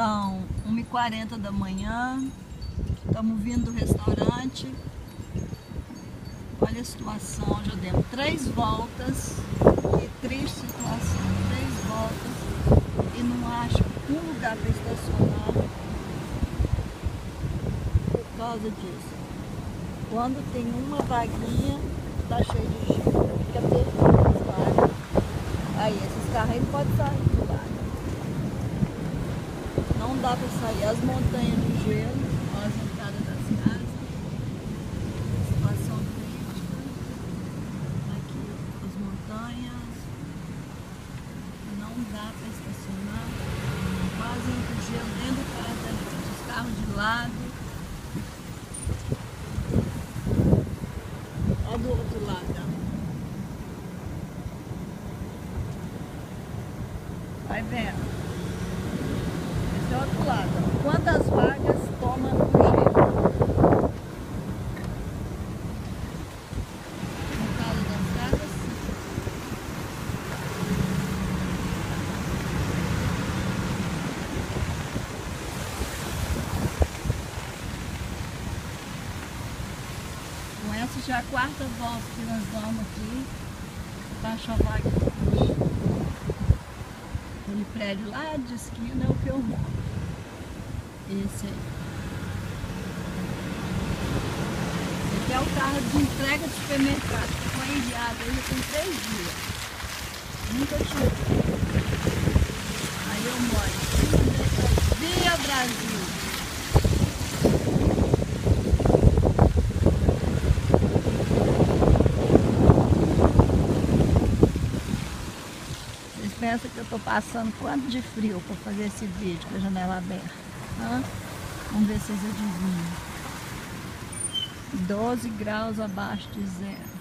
São 1h40 da manhã, estamos vindo do restaurante. Olha a situação, já demos 3 voltas, que triste situação, 3 voltas e não acho um lugar para estacionar por causa disso. Quando tem uma vaguinha, tá cheio de gente, fica terrível as vagas. Aí esses carros aí não podem sair de lá. Não dá para sair. As montanhas de gelo, ó, as entradas das casas, situação crítica. Aqui as montanhas, não dá para estacionar. Quase entra o gelo dentro do carro, os carros de lado. Olha do outro lado, ó. Vai vendo. Esse é o outro lado, ó. Quantas vagas toma no gelo? No caso das casas, com essa já é a 4ª volta que nós damos aqui para achar vaga hoje. Aquele prédio lá de esquina é o que eu moro. Esse aí. Esse aqui é o carro de entrega de supermercado, que foi enviado aí já tem 3 dias. Nunca tinha. Aí eu moro. Via Brasil. Vocês pensam que eu tô passando quanto de frio para fazer esse vídeo com a janela aberta? Hã? Vamos ver se vocês adivinham. 12 graus abaixo de zero.